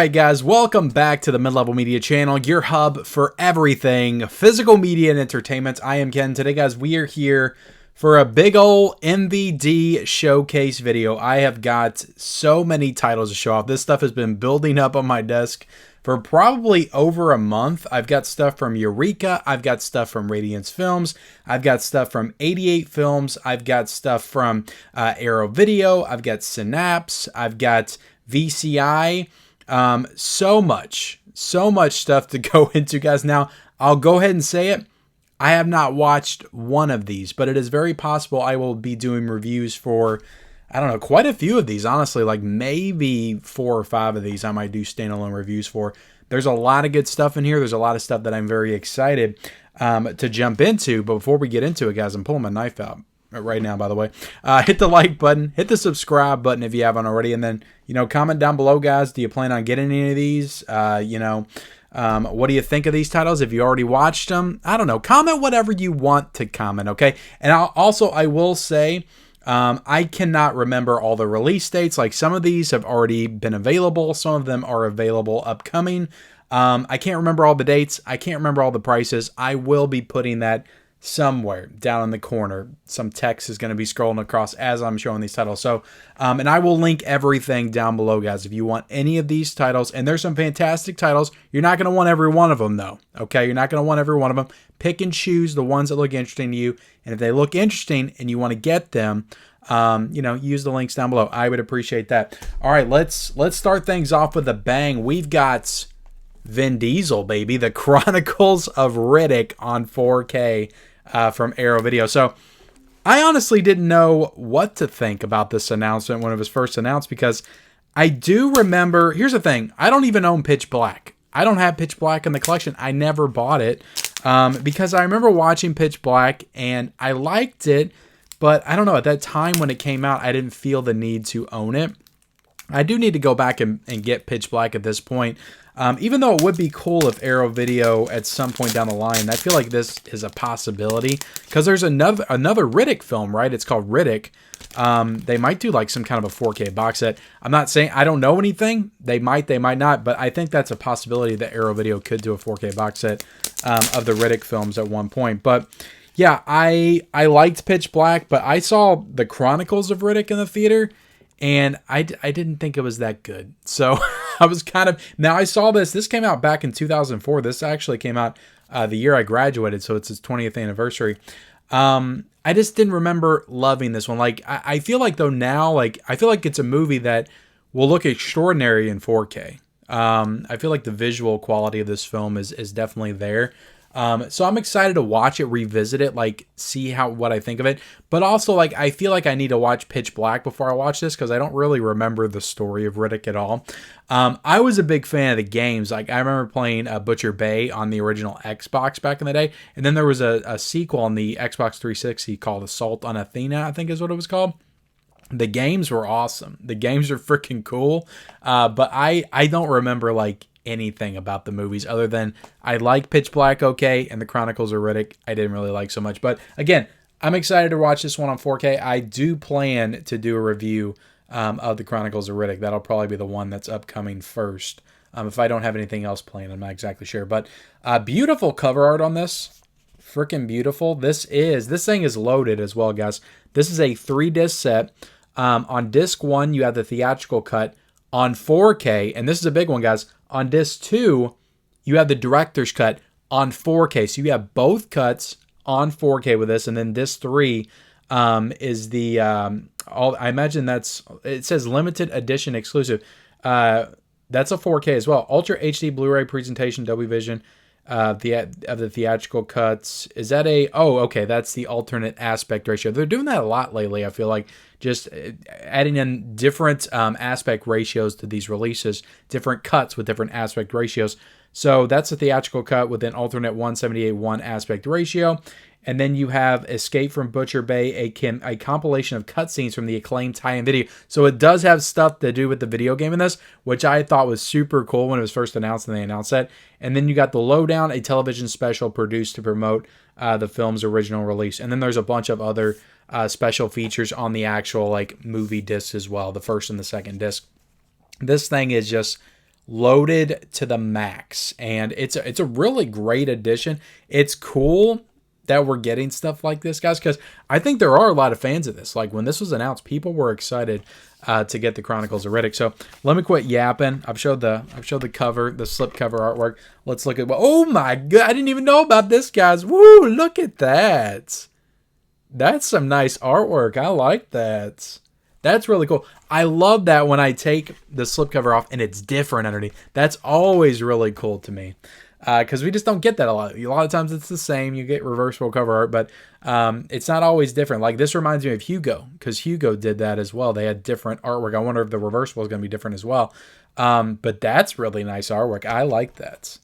Alright guys, welcome back to the Mid-Level Media channel, your hub for everything physical media and entertainment. I am Ken. Today guys, we are here for a big ol' MVD showcase video. I have got so many titles to show off. This stuff has been building up on my desk for probably over a month. I've got stuff from Eureka, I've got stuff from Radiance Films, I've got stuff from 88 Films, I've got stuff from Arrow Video, I've got Synapse, I've got VCI. So much stuff to go into, guys. Now, I'll go ahead and say it. I have not watched one of these, but it is very possible I will be doing reviews for, I don't know, quite a few of these, honestly. Like maybe 4 or 5 of these I might do standalone reviews for. There's a lot of good stuff in here. There's a lot of stuff that I'm very excited to jump into. But before we get into it, guys, I'm pulling my knife out right now, by the way. Hit the like button, hit the subscribe button if you haven't already, and then, comment down below, guys. Do you plan on getting any of these? What do you think of these titles? If you already watched them, I don't know. Comment whatever you want to comment, okay? And I will say, I cannot remember all the release dates. Like some of these have already been available. Some of them are available upcoming. I can't remember all the dates. I can't remember all the prices. I will be putting that somewhere down in the corner. Some text is going to be scrolling across as I'm showing these titles. So, and I will link everything down below, guys, if you want any of these titles. And there's some fantastic titles. You're not going to want every one of them, though. Okay, you're not going to want every one of them. Pick and choose the ones that look interesting to you. And if they look interesting and you want to get them, use the links down below. I would appreciate that. All right, let's start things off with a bang. We've got Vin Diesel, baby. The Chronicles of Riddick on 4K from Arrow Video. So I honestly didn't know what to think about this announcement when it was first announced, because I do remember, here's the thing, I don't even own Pitch Black. I don't have Pitch Black in the collection. I never bought it because I remember watching Pitch Black and I liked it, but I don't know, at that time when it came out, I didn't feel the need to own it. I do need to go back and get Pitch Black at this point. Even though it would be cool if Arrow Video at some point down the line, I feel like this is a possibility because there's another Riddick film, right? It's called Riddick. They might do like some kind of a 4K box set. I'm not saying, I don't know anything. They might not, but I think that's a possibility that Arrow Video could do a 4K box set of the Riddick films at one point. But yeah, I liked Pitch Black, but I saw the Chronicles of Riddick in the theater, and I didn't think it was that good. So I was kind of... Now, I saw this. This came out back in 2004. This actually came out the year I graduated, so it's its 20th anniversary. I just didn't remember loving this one. Like, I feel like, though, now, like, I feel like it's a movie that will look extraordinary in 4K. I feel like the visual quality of this film is definitely there. So I'm excited to watch it, revisit it, like see what I think of it. But also, like, I feel like I need to watch Pitch Black before I watch this because I don't really remember the story of Riddick at all. I was a big fan of the games. Like, I remember playing Butcher Bay on the original Xbox back in the day. And then there was a sequel on the Xbox 360 called Assault on Athena, I think is what it was called. The games were awesome. The games are freaking cool. But I don't remember, like, anything about the movies other than I like Pitch Black okay, and the Chronicles of Riddick I didn't really like so much. But again, I'm excited to watch this one on 4K. I do plan to do a review of the Chronicles of Riddick. That'll probably be the one that's upcoming first. If I don't have anything else planned, I'm not exactly sure. But beautiful cover art on this. Freaking beautiful. This thing is loaded as well, guys. This is a 3-disc set. On disc 1, you have the theatrical cut. On 4K, and this is a big one, guys, on disc 2, you have the director's cut on 4K. So you have both cuts on 4K with this, and then disc 3 is the I imagine it says limited edition exclusive. That's a 4K as well. Ultra HD Blu-ray presentation, Dolby Vision of the theatrical cuts. Is that okay, that's the alternate aspect ratio. They're doing that a lot lately, I feel like, just adding in different aspect ratios to these releases, different cuts with different aspect ratios. So that's a theatrical cut with an alternate 178:1 aspect ratio. And then you have Escape from Butcher Bay, a compilation of cutscenes from the acclaimed tie-in video. So it does have stuff to do with the video game in this, which I thought was super cool when it was first announced and they announced that. And then you got The Lowdown, a television special produced to promote the film's original release. And then there's a bunch of other special features on the actual like movie disc as well, the first and the second disc. This thing is just loaded to the max, and it's a really great addition. It's cool that we're getting stuff like this, guys, because I think there are a lot of fans of this. Like, when this was announced, people were excited to get the Chronicles of Riddick. So let me quit yapping. I've showed the cover, the slipcover artwork. Let's look at what. Oh my god! I didn't even know about this, guys. Woo! Look at that. That's some nice artwork. I like that. That's really cool. I love that when I take the slipcover off and it's different underneath. That's always really cool to me. Because we just don't get that a lot. A lot of times it's the same. You get reversible cover art, but it's not always different. Like, this reminds me of Hugo, because Hugo did that as well. They had different artwork. I wonder if the reversible is going to be different as well. But that's really nice artwork. I like that.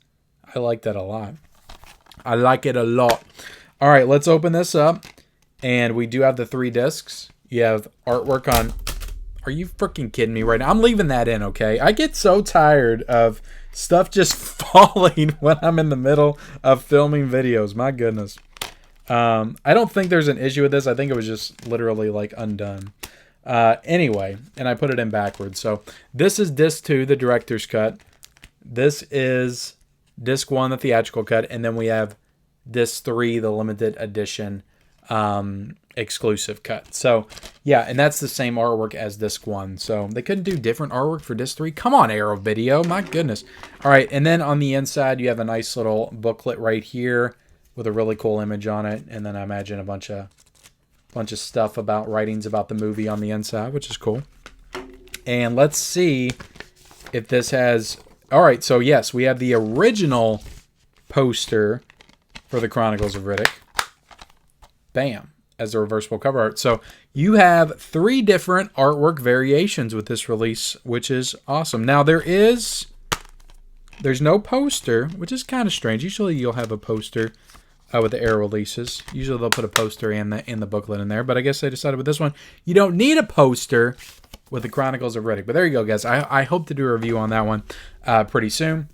I like that a lot. I like it a lot. All right, let's open this up. And we do have the 3 discs. You have artwork on... Are you freaking kidding me right now? I'm leaving that in, okay? I get so tired of stuff just falling when I'm in the middle of filming videos. My goodness. I don't think there's an issue with this. I think it was just literally, like, undone. Anyway, and I put it in backwards. So this is disc 2, the director's cut. This is disc 1, the theatrical cut. And then we have disc 3, the limited edition exclusive cut. So yeah, and that's the same artwork as disc 1. So they couldn't do different artwork for disc 3. Come on, Arrow Video, my goodness. All right, and then on the inside you have a nice little booklet right here with a really cool image on it, and then I imagine a bunch of stuff about writings about the movie on the inside, which is cool. And let's see if this has... All right, so yes, we have the original poster for the Chronicles of Riddick. Bam, as a reversible cover art. So you have 3 different artwork variations with this release, which is awesome. Now there's no poster, which is kind of strange. Usually you'll have a poster with the Arrow releases. Usually they'll put a poster and the booklet in there, but I guess they decided with this one you don't need a poster with the Chronicles of Riddick. But there you go, guys. I hope to do a review on that one pretty soon.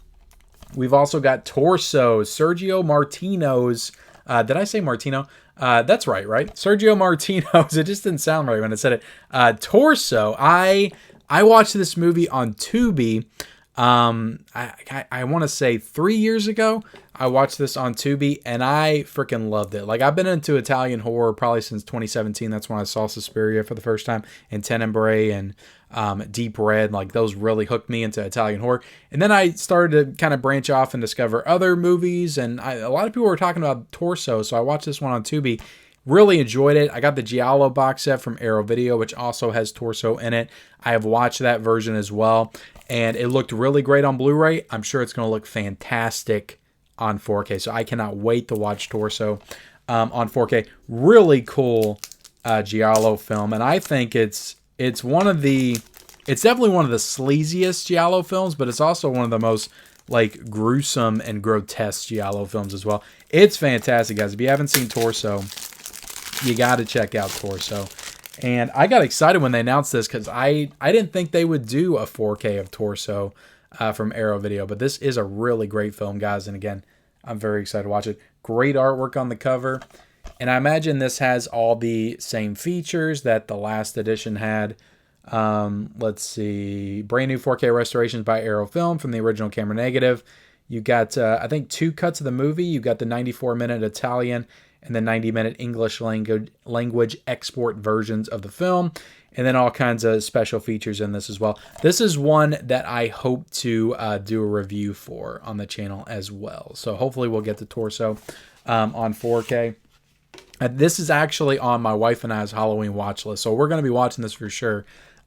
We've also got Torso, Sergio Martino's. Did I say Martino? That's right? Sergio Martino's. It just didn't sound right when I said it. Torso. I watched this movie on Tubi. I want to say 3 years ago. I watched this on Tubi and I freaking loved it. Like, I've been into Italian horror probably since 2017. That's when I saw Suspiria for the first time, and Tenebrae and Deep Red. Like, those really hooked me into Italian horror. And then I started to kind of branch off and discover other movies. And a lot of people were talking about Torso, so I watched this one on Tubi. Really enjoyed it. I got the Giallo box set from Arrow Video, which also has Torso in it. I have watched that version as well, and it looked really great on Blu-ray. I'm sure it's going to look fantastic on 4K, so I cannot wait to watch Torso on 4K. Really cool Giallo film, and I think it's definitely one of the sleaziest Giallo films, but it's also one of the most like gruesome and grotesque Giallo films as well. It's fantastic, guys. If you haven't seen Torso, you got to check out Torso. And I got excited when they announced this because I didn't think they would do a 4K of Torso from Arrow Video. But this is a really great film, guys. And again, I'm very excited to watch it. Great artwork on the cover. And I imagine this has all the same features that the last edition had. Let's see. Brand new 4K restorations by Arrow Film from the original camera negative. You got, I think, 2 cuts of the movie. You got the 94-minute Italian and the 90-minute English language export versions of the film, and then all kinds of special features in this as well. This is one that I hope to do a review for on the channel as well. So hopefully we'll get the Torso on 4K. This is actually on my wife and I's Halloween watch list, so we're going to be watching this for sure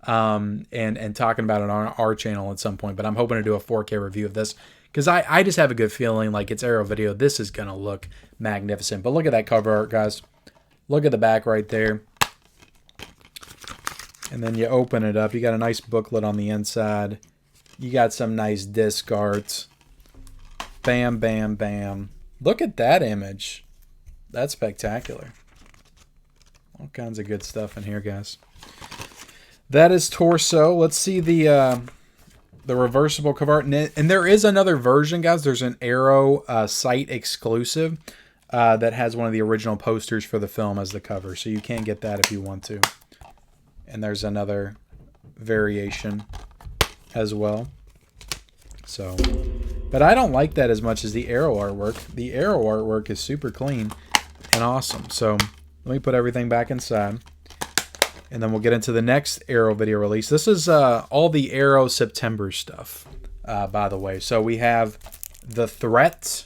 and talking about it on our channel at some point. But I'm hoping to do a 4K review of this, because I just have a good feeling like it's Arrow Video. This is going to look magnificent. But look at that cover art, guys. Look at the back right there. And then you open it up. You got a nice booklet on the inside. You got some nice disc art. Bam, bam, bam. Look at that image. That's spectacular. All kinds of good stuff in here, guys. That is Torso. Let's see the reversible cover art. And there is another version, guys. There's an Arrow site exclusive that has one of the original posters for the film as the cover. So you can get that if you want to. And there's another variation as well. So, but I don't like that as much as the Arrow artwork. The Arrow artwork is super clean and awesome. So let me put everything back inside. And then we'll get into the next Arrow video release. This is all the Arrow September stuff, by the way. So we have the Threat.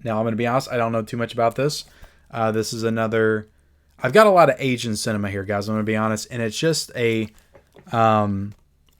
Now, I'm going to be honest, I don't know too much about this. This is another... I've got a lot of Asian cinema here, guys. I'm going to be honest. And it's just a...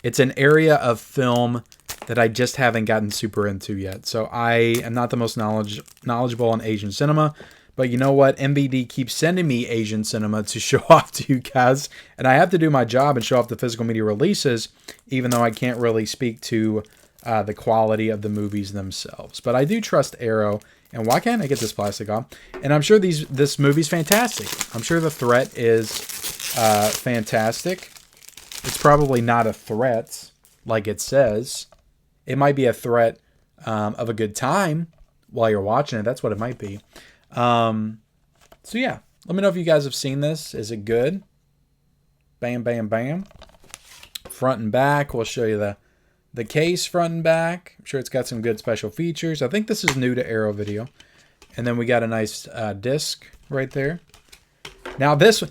it's an area of film that I just haven't gotten super into yet. So I am not the most knowledgeable on Asian cinema. But you know what? MVD keeps sending me Asian cinema to show off to you guys. And I have to do my job and show off the physical media releases, even though I can't really speak to the quality of the movies themselves. But I do trust Arrow. And why can't I get this plastic off? And I'm sure this movie's fantastic. I'm sure the Threat is fantastic. It's probably not a threat, like it says. It might be a threat of a good time while you're watching it. That's what it might be. So yeah, let me know if you guys have seen this. Is it good? Bam, bam, bam. Front and back. We'll show you the case front and back. I'm sure it's got some good special features. I think this is new to Arrow Video. And then we got a nice disc right there. Now this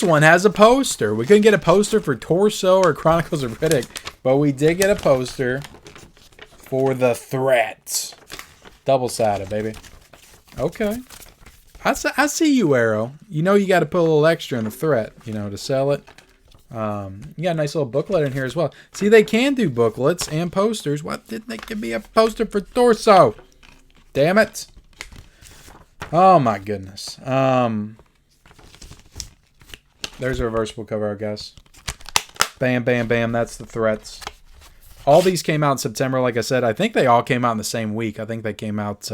one has a poster. We couldn't get a poster for Torso or Chronicles of Riddick, but we did get a poster for the Threat. Double-sided, baby. Okay. I see you, Arrow. You know you got to put a little extra in the Threat, you know, to sell it. You got a nice little booklet in here as well. See, they can do booklets and posters. Why didn't they give me a poster for Torso? Damn it. Oh, my goodness. There's a reversible cover, I guess. Bam, bam, bam. That's the Threats. All these came out in September, like I said. I think they all came out in the same week. I think they came out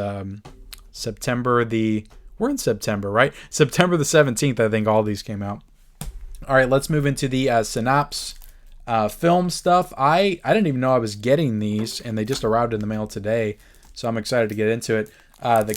September the... We're in September, right? September the 17th, I think all these came out. All right, let's move into the Synapse film stuff. I didn't even know I was getting these, and they just arrived in the mail today, so I'm excited to get into it. The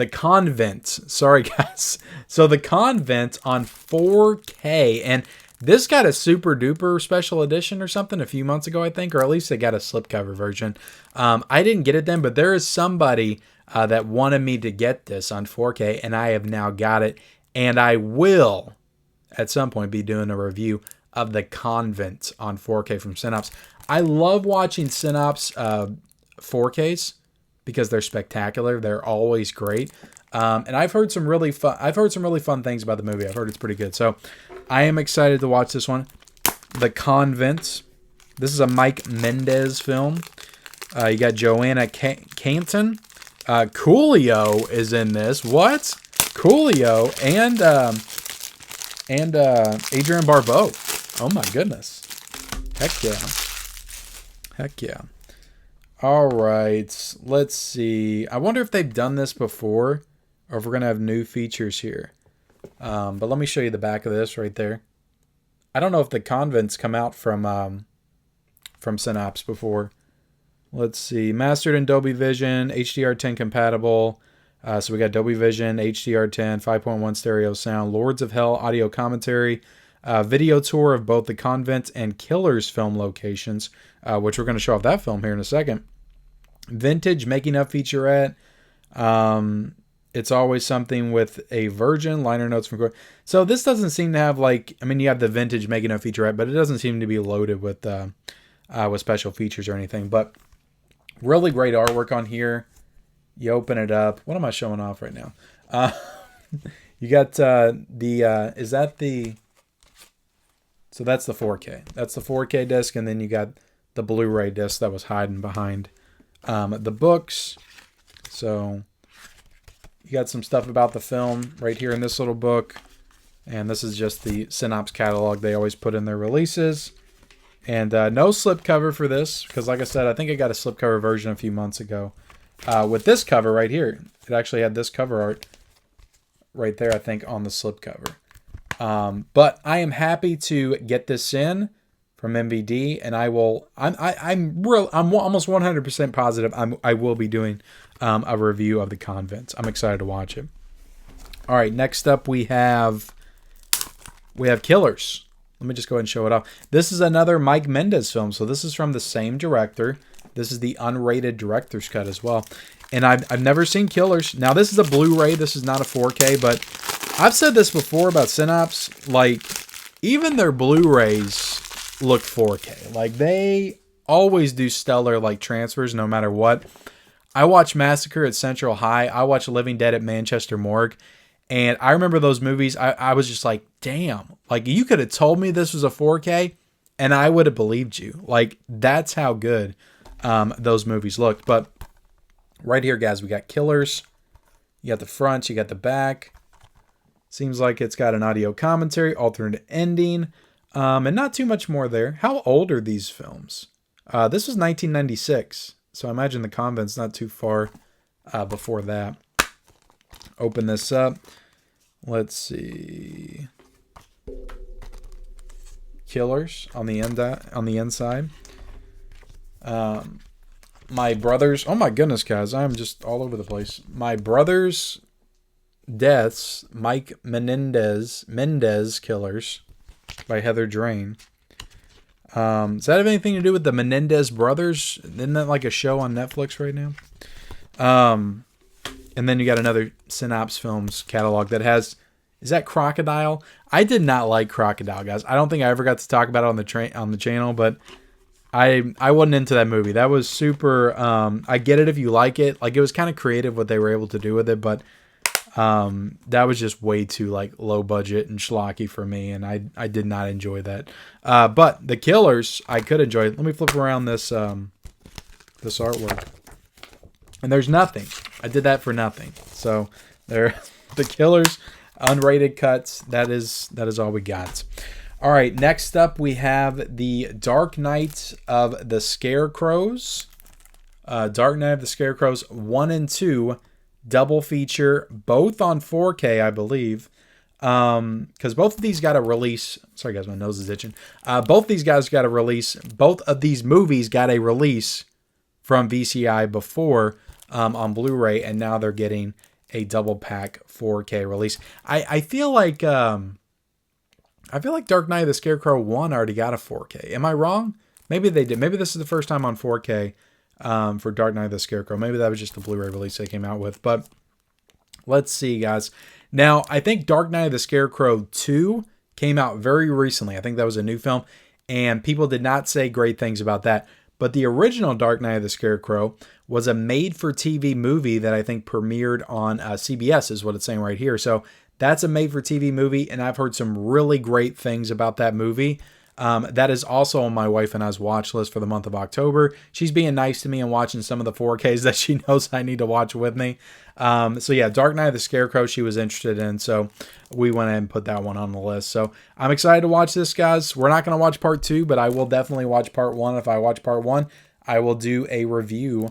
Convent. Sorry, guys. So the Convent on 4K, and this got a super duper special edition or something a few months ago, I think, or at least they got a slipcover version. I didn't get it then, but there is somebody that wanted me to get this on 4K, and I have now got it. And I will, at some point, be doing a review of the Convent on 4K from Synapse. I love watching Synapse 4Ks because they're spectacular. They're always great. And I've heard some really fun things about the movie. I've heard it's pretty good. So I am excited to watch this one. The Convent. This is a Mike Mendez film. You got Joanna Canton. Coolio is in this. What? Coolio and Adrienne Barbeau. Oh my goodness. Heck yeah. Heck yeah. All right. Let's see. I wonder if they've done this before or if we're going to have new features here. But let me show you the back of this right there. I don't know if the Convents come out from Synapse before. Let's see. Mastered in Dolby Vision, HDR10 compatible. So we got Dolby Vision, HDR10, 5.1 stereo sound, Lords of Hell audio commentary, video tour of both the Convent and Killers film locations, which we're going to show off that film here in a second. Vintage making up featurette. It's always something with a virgin, liner notes from... So this doesn't seem to have like... I mean, you have the vintage making up featurette, but it doesn't seem to be loaded with special features or anything. But really great artwork on here. You open it up. What am I showing off right now? You got is that the... So that's the 4K. That's the 4K disc, and then you got the Blu-ray disc that was hiding behind the books. So you got some stuff about the film right here in this little book. And this is just the Synapse catalog they always put in their releases. And no slipcover for this, because like I said, I think I got a slipcover version a few months ago. With this cover right here. It actually had this cover art right there, I think, on the slipcover. But I am happy to get this in from MVD, and I'm almost 100% positive I will be doing a review of the Convent. I'm excited to watch it. All right, next up we have Killers. Let me just go ahead and show it off. This is another Mike Mendez film. So this is from the same director. This is the unrated director's cut as well. And I've never seen Killers. Now, this is a Blu-ray. This is not a 4K, but I've said this before about Synapse. Like, even their Blu-rays look 4K. Like, they always do stellar, like, transfers no matter what. I watched Massacre at Central High. I watched Living Dead at Manchester Morgue. And I remember those movies. I was just like, damn. Like, you could have told me this was a 4K, and I would have believed you. Like, that's how good those movies looked. But right here, guys, we got Killers. You got the front. You got the back. Seems like it's got an audio commentary, alternate ending, and not too much more there. How old are these films? This was 1996, so I imagine the Convent's not too far before that. Open this up. Let's see. Killers on the inside. My brother's. Oh my goodness, guys! I'm just all over the place. My brother's deaths. Mike Mendez Killers by Heather Drain. Does that have anything to do with the Menendez brothers? Isn't that like a show on Netflix right now? And then you got another Synapse Films catalog that has, is that Crocodile? I did not like Crocodile, guys. I don't think I ever got to talk about it on the channel, but I wasn't into that movie. That was super, I get it if you like it. Like, it was kind of creative what they were able to do with it, but that was just way too, like, low budget and schlocky for me, and I did not enjoy that. But the Killers, I could enjoy. Let me flip around this this artwork. And there's nothing. I did that for nothing. So there, the Killers, unrated cuts. That is all we got. All right, next up we have the Dark Knight of the Scarecrows. Dark Knight of the Scarecrows 1 and 2 double feature, both on 4K, I believe. Because both of these got a release. Sorry, guys, my nose is itching. Both of these guys got a release. Both of these movies got a release from VCI before on Blu-ray, and now they're getting a double pack 4K release. I feel like Dark Knight of the Scarecrow 1 already got a 4K. Am I wrong? Maybe they did. Maybe this is the first time on 4K for Dark Knight of the Scarecrow. Maybe that was just the Blu-ray release they came out with. But let's see, guys. Now, I think Dark Knight of the Scarecrow 2 came out very recently. I think that was a new film, and people did not say great things about that. But the original Dark Knight of the Scarecrow was a made-for-TV movie that I think premiered on CBS, is what it's saying right here. So that's a made-for-TV movie, and I've heard some really great things about that movie. That is also on my wife and I's watch list for the month of October. She's being nice to me and watching some of the 4Ks that she knows I need to watch with me. So yeah, Dark Knight of the Scarecrow she was interested in, so we went ahead and put that one on the list. So I'm excited to watch this, guys. We're not going to watch part 2, but I will definitely watch part 1. If I watch part 1, I will do a review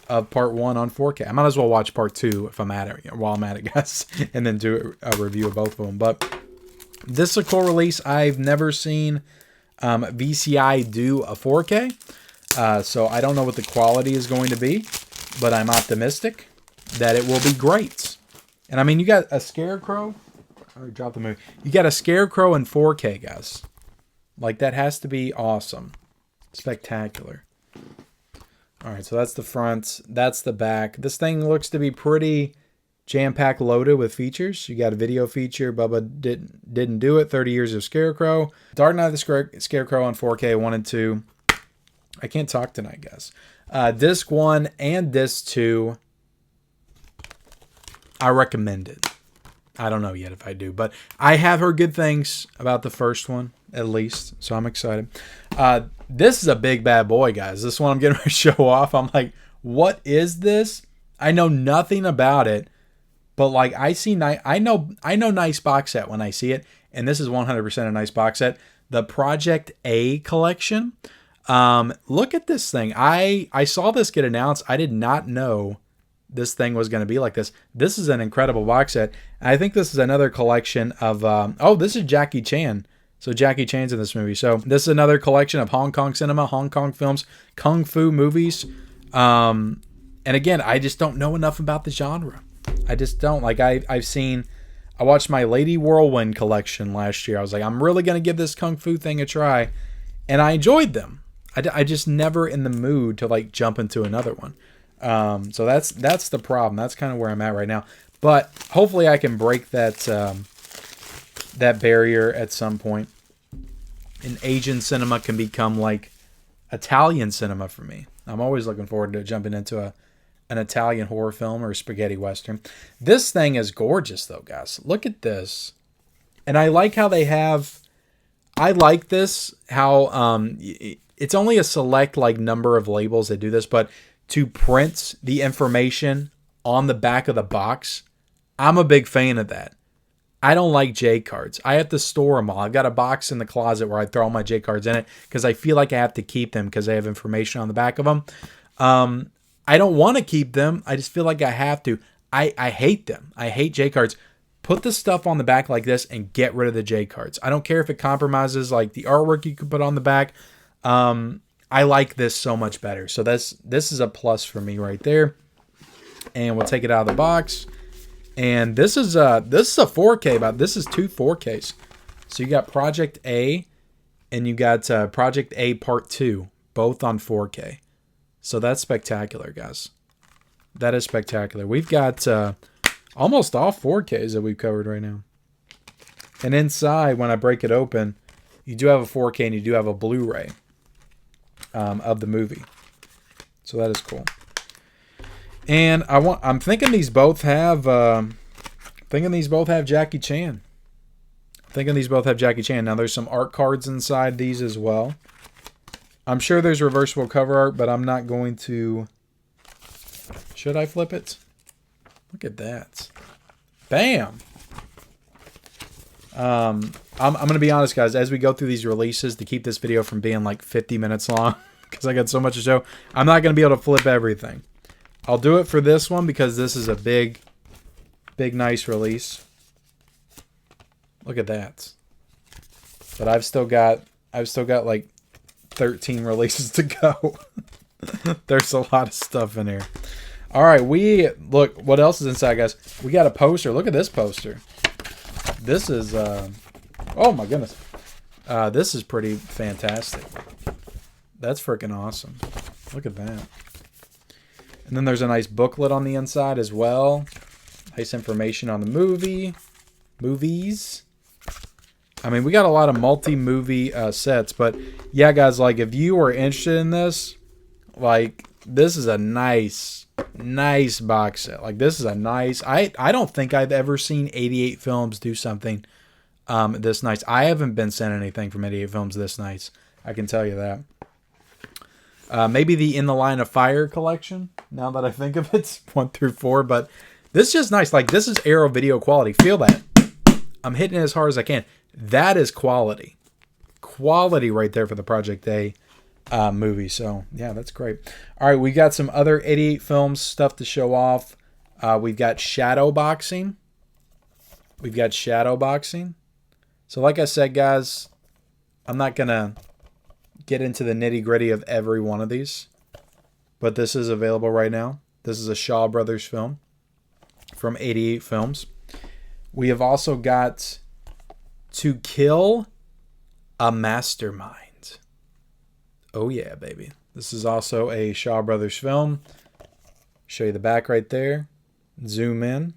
of part 1 on 4K. I might as well watch part 2 if I'm at it, while I'm at it, guys, and then do a review of both of them. But this is a cool release. I've never seen VCI do a 4K, so I don't know what the quality is going to be, but I'm optimistic that it will be great. And I mean, you got a Scarecrow. I already dropped the movie. You got a Scarecrow in 4K, guys. Like, that has to be awesome. Spectacular. All right, so that's the front. That's the back. This thing looks to be pretty jam-packed loaded with features. You got a video feature. Bubba didn't do it. 30 Years of Scarecrow. Dark Knight of the Scarecrow on 4K 1 and 2. I can't talk tonight, guys. Disc 1 and Disc 2. I recommend it. I don't know yet if I do, but I have heard good things about the first one, at least, so I'm excited. This is a big bad boy, guys. This one I'm getting ready to show off. I'm like, what is this? I know nothing about it, but like I know nice box set when I see it, and this is 100% a nice box set. The Project A collection. Look at this thing. I saw this get announced. I did not know this thing was going to be like this. This is an incredible box set. I think this is another collection of, oh, this is Jackie Chan. So Jackie Chan's in this movie. So this is another collection of Hong Kong cinema, Hong Kong films, Kung Fu movies. And again, I just don't know enough about the genre. I just don't. Like, I've seen I watched my Lady Whirlwind collection last year. I was like, I'm really going to give this Kung Fu thing a try. And I enjoyed them. I just never in the mood to like jump into another one. So that's the problem. That's kind of where I'm at right now. But hopefully I can break that that barrier at some point. And Asian cinema can become like Italian cinema for me. I'm always looking forward to jumping into an Italian horror film or a spaghetti western. This thing is gorgeous though, guys. Look at this. And I like how they have, I like this, how it's only a select like number of labels that do this, but to print the information on the back of the box, I'm a big fan of that. I don't like J cards. I have to store them all. I've got a box in the closet where I throw all my J cards in it because I feel like I have to keep them because they have information on the back of them. I don't want to keep them. I just feel like I have to. I hate them. I hate J cards. Put the stuff on the back like this and get rid of the J cards. I don't care if it compromises like the artwork you could put on the back. I like this so much better. So this is a plus for me right there. And we'll take it out of the box. And this is a 4K, but this is 2 4Ks. So you got Project A and you got Project A Part 2, both on 4K. So that's spectacular, guys. That is spectacular. We've got almost all 4Ks that we've covered right now. And inside, when I break it open, you do have a 4K and you do have a Blu-ray of the movie. So that is cool. And I'm thinking these both have Jackie Chan. Now there's some art cards inside these as well. I'm sure there's reversible cover art, but I'm not going to. Should I flip it? Look at that. Bam. I'm going to be honest, guys, as we go through these releases, to keep this video from being like 50 minutes long, because I got so much to show, I'm not going to be able to flip everything. I'll do it for this one because this is a big, nice release. Look at that. But I've still got like 13 releases to go. There's a lot of stuff in here. All right, look, what else is inside, guys? We got a poster. Look at this poster. This is, oh my goodness. This is pretty fantastic. That's freaking awesome. Look at that. And then there's a nice booklet on the inside as well. Nice information on the movies. I mean, we got a lot of multi-movie sets, but yeah, guys, like if you are interested in this, like this is a nice box set. Like this is a nice, I don't think I've ever seen 88 Films do something this nice. I haven't been sent anything from 88 Films this nice. I can tell you that. Maybe the In the Line of Fire collection, now that I think of it, 1 through 4. But this is just nice. Like, this is Aero video quality. Feel that. I'm hitting it as hard as I can. That is quality. Quality right there for the Project A movie. So, yeah, that's great. All right, we got some other 88 Films stuff to show off. We've got shadow boxing. So, like I said, guys, I'm not going to get into the nitty-gritty of every one of these, but this is available right now. This is a Shaw Brothers film from 88 Films. We have also got To Kill a Mastermind. Oh yeah, baby. This is also a Shaw Brothers film. Show you the back right there. Zoom in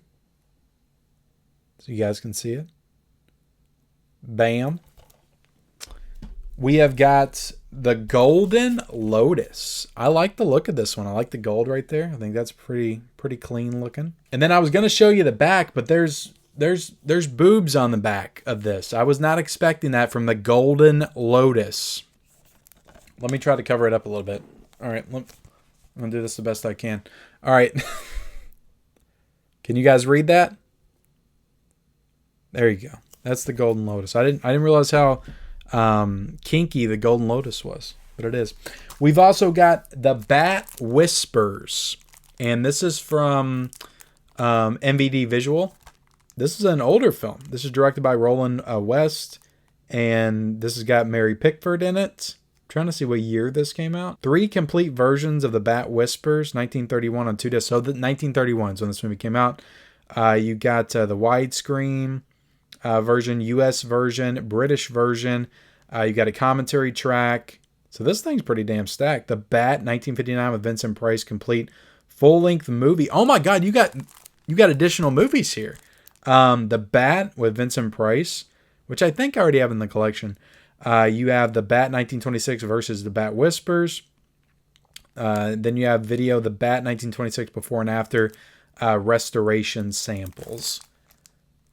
so you guys can see it. Bam. We have got the Golden Lotus. I like the look of this one. I like the gold right there. I think that's pretty clean looking. And then I was going to show you the back, but there's boobs on the back of this. I was not expecting that from the Golden Lotus. Let me try to cover it up a little bit. All right, I'm going to do this the best I can. All right. Can you guys read that? There you go. That's the Golden Lotus. I didn't realize how kinky the Golden Lotus was, but it is. We've also got the Bat Whispers, and this is from MVD Visual. This is an older film. This is directed by Roland West, and this has got Mary Pickford in it. I'm trying to see what year this came out. 3 complete versions of the Bat Whispers, 1931 on 2 discs. So the 1931 is when this movie came out. You got the widescreen version, US version, British version. You got a commentary track. So this thing's pretty damn stacked. The Bat 1959 with Vincent Price, complete full-length movie. Oh my God, you got additional movies here. The Bat with Vincent Price, which I think I already have in the collection. You have the Bat 1926 versus the Bat Whispers. Then you have video, the Bat 1926 before and after restoration samples.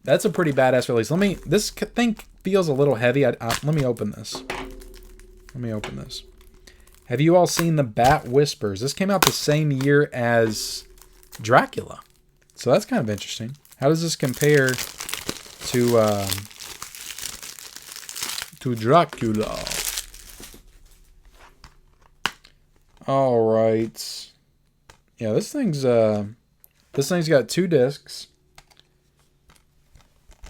That's a pretty badass release. This thing feels a little heavy. Let me open this. Have you all seen the Bat Whispers? This came out the same year as Dracula. So that's kind of interesting. How does this compare to Dracula? All right. Yeah, this thing's got 2 discs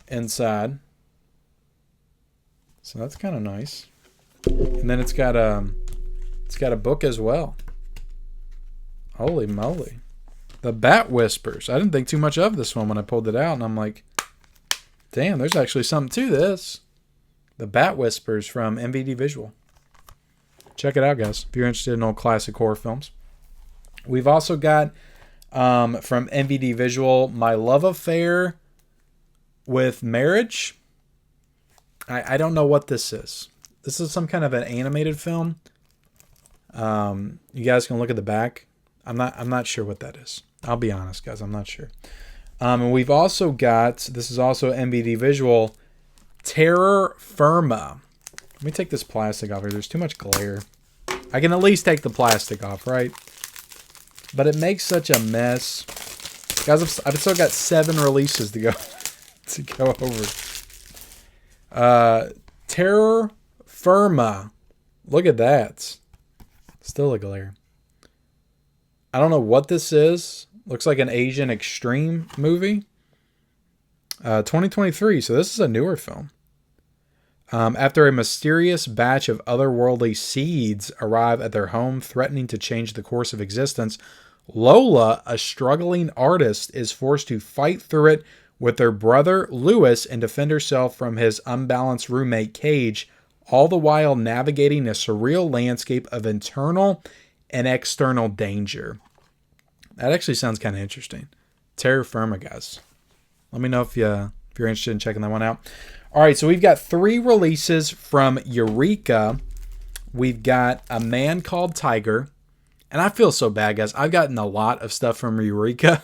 inside. So that's kind of nice. And then it's got a book as well. Holy moly. The Bat Whispers. I didn't think too much of this one when I pulled it out, and I'm like, damn, there's actually something to this. The Bat Whispers from MVD Visual. Check it out, guys, if you're interested in old classic horror films. We've also got from MVD Visual, My Love Affair with Marriage. I don't know what this is. This is some kind of an animated film. You guys can look at the back. I'm not sure what that is. I'll be honest, guys. I'm not sure. And we've also got, this is also MVD Visual, Terror Firma. Let me take this plastic off here. There's too much glare. I can at least take the plastic off, right? But it makes such a mess. Guys, I've still got 7 releases to go over. Terror Firma. Look at that. Still a glare. I don't know what this is. Looks like an Asian extreme movie. 2023, so this is a newer film. After a mysterious batch of otherworldly seeds arrive at their home, threatening to change the course of existence, Lola, a struggling artist, is forced to fight through it with their brother Louis and defend herself from his unbalanced roommate Cage, all the while navigating a surreal landscape of internal and external danger. That actually sounds kind of interesting. Terra Firma, guys. Let me know if you're interested in checking that one out. All right, so we've got 3 releases from Eureka. We've got A Man Called Tiger. And I feel so bad, guys. I've gotten a lot of stuff from Eureka.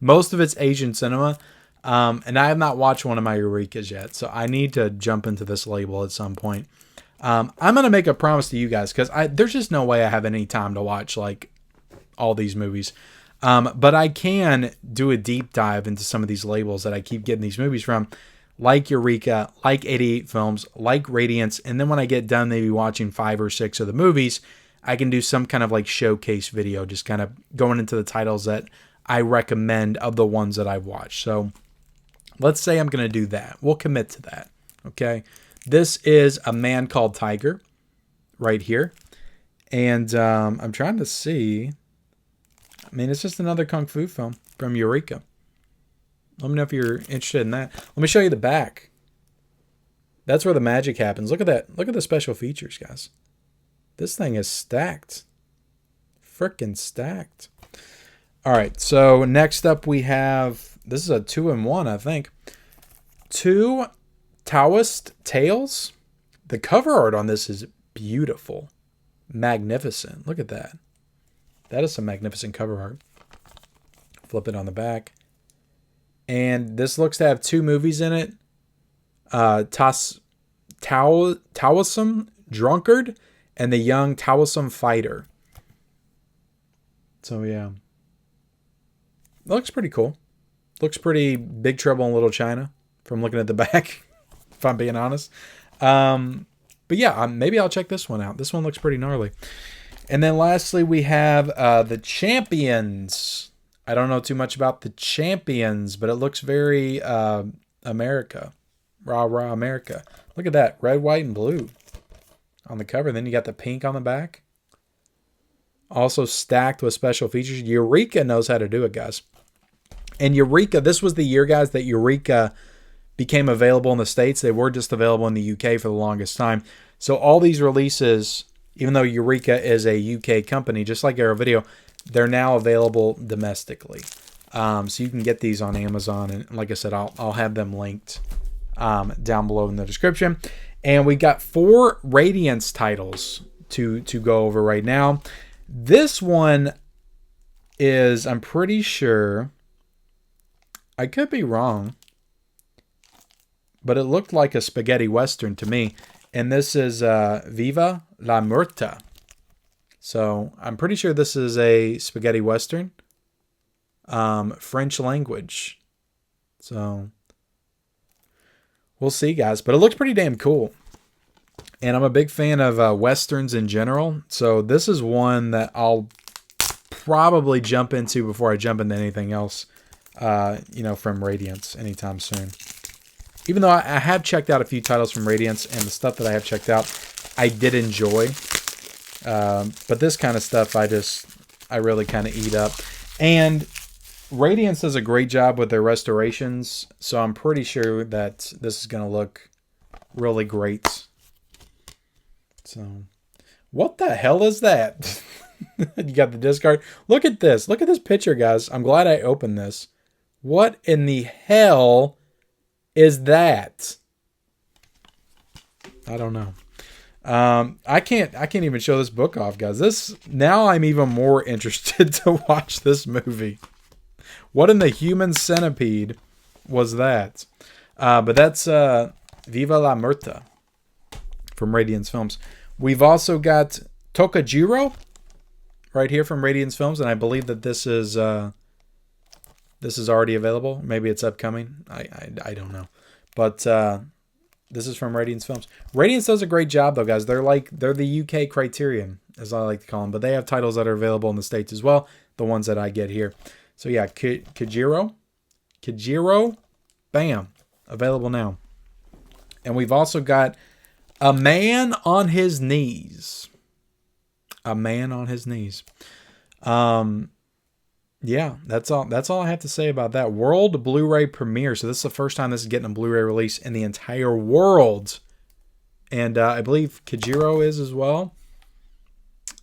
Most of it's Asian cinema. And I have not watched one of my Eurekas yet. So I need to jump into this label at some point. I'm going to make a promise to you guys, because there's just no way I have any time to watch like all these movies. But I can do a deep dive into some of these labels that I keep getting these movies from, like Eureka, like 88 Films, like Radiance. And then when I get done maybe watching 5 or 6 of the movies, I can do some kind of like showcase video, just kind of going into the titles that I recommend of the ones that I've watched. So let's say I'm going to do that. We'll commit to that. Okay. This is A Man Called Tiger right here. And I'm trying to see. I mean, it's just another Kung Fu film from Eureka. Let me know if you're interested in that. Let me show you the back. That's where the magic happens. Look at that. Look at the special features, guys. This thing is stacked. Frickin' stacked. All right, so next up we have, this is a 2-in-1, I think. 2 Taoist Tales. The cover art on this is beautiful. Magnificent. Look at that. That is some magnificent cover art. Flip it on the back. And this looks to have 2 movies in it. Taoism Drunkard and The Young Taoism Fighter. So, yeah. It looks pretty cool. Looks pretty Big Trouble in Little China from looking at the back, if I'm being honest. But yeah, maybe I'll check this one out. This one looks pretty gnarly. And then lastly, we have The Champions. I don't know too much about The Champions, but it looks very America. Rah, rah, America. Look at that. Red, white, and blue on the cover. Then you got the pink on the back. Also stacked with special features. Eureka knows how to do it, guys. And Eureka, this was the year, guys, that Eureka became available in the States. They were just available in the UK for the longest time. So all these releases, even though Eureka is a UK company, just like Arrow Video, they're now available domestically. So you can get these on Amazon. And like I said, I'll have them linked down below in the description. And we got 4 Radiance titles to go over right now. This one is, I'm pretty sure, I could be wrong, but it looked like a spaghetti western to me. And this is Viva la Muerta. So I'm pretty sure this is a spaghetti western, French language. So we'll see, guys. But it looks pretty damn cool. And I'm a big fan of westerns in general. So this is one that I'll probably jump into before I jump into anything else, from Radiance anytime soon. Even though I have checked out a few titles from Radiance, and the stuff that I have checked out, I did enjoy. But this kind of stuff, I really kind of eat up. And Radiance does a great job with their restorations, so I'm pretty sure that this is going to look really great. So, what the hell is that? You got the discard. Look at this. Look at this picture, guys. I'm glad I opened this. What in the hell is that? I don't know. I can't even show this book off, guys. Now I'm even more interested to watch this movie. What in the human centipede was that? But that's Viva la Muerta from Radiance Films. We've also got Tokajiro right here from Radiance Films, and I believe that this is already available. Maybe it's upcoming. I don't know. But this is from Radiance Films. Radiance does a great job, though, guys. They're the UK Criterion, as I like to call them. But they have titles that are available in the States as well, the ones that I get here. So, yeah, Kajiro, bam, available now. And we've also got A Man on His Knees. A Man on His Knees. Yeah, that's all I have to say about that. World Blu-ray premiere. So this is the first time this is getting a Blu-ray release in the entire world. And I believe Kajiro is as well.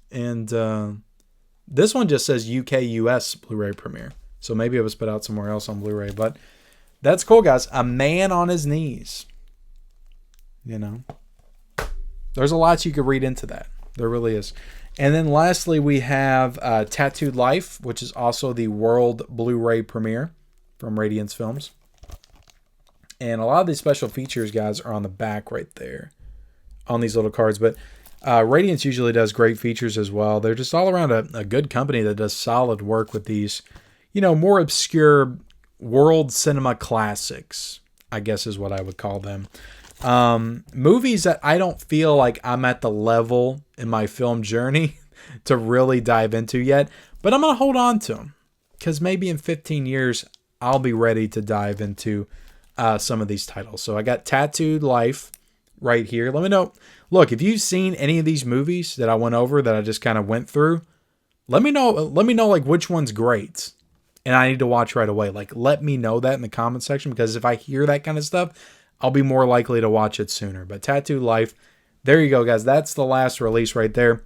And this one just says UK US Blu-ray premiere. So maybe it was put out somewhere else on Blu-ray. But that's cool, guys. A Man on His Knees. There's a lot you could read into that. There really is. And then lastly, we have Tattooed Life, which is also the world Blu-ray premiere from Radiance Films. And a lot of these special features, guys, are on the back right there on these little cards. But Radiance usually does great features as well. They're just all around a good company that does solid work with these, more obscure world cinema classics, I guess is what I would call them. Movies that I don't feel like I'm at the level in my film journey to really dive into yet, but I'm going to hold on to them because maybe in 15 years, I'll be ready to dive into some of these titles. So I got Tattooed Life right here. Let me know. Look, if you've seen any of these movies that I went over that I just kind of went through, let me know like which one's great and I need to watch right away. Like, let me know that in the comment section, because if I hear that kind of stuff, I'll be more likely to watch it sooner. But Tattooed Life, there you go, guys. That's the last release right there.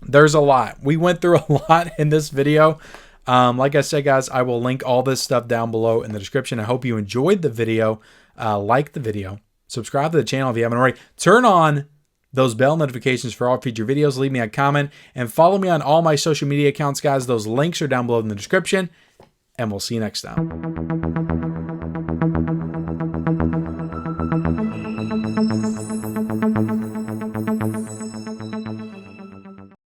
There's a lot. We went through a lot in this video. Like I said, guys, I will link all this stuff down below in the description. I hope you enjoyed the video. Like the video. Subscribe to the channel if you haven't already. Turn on those bell notifications for all future videos. Leave me a comment. And follow me on all my social media accounts, guys. Those links are down below in the description. And we'll see you next time.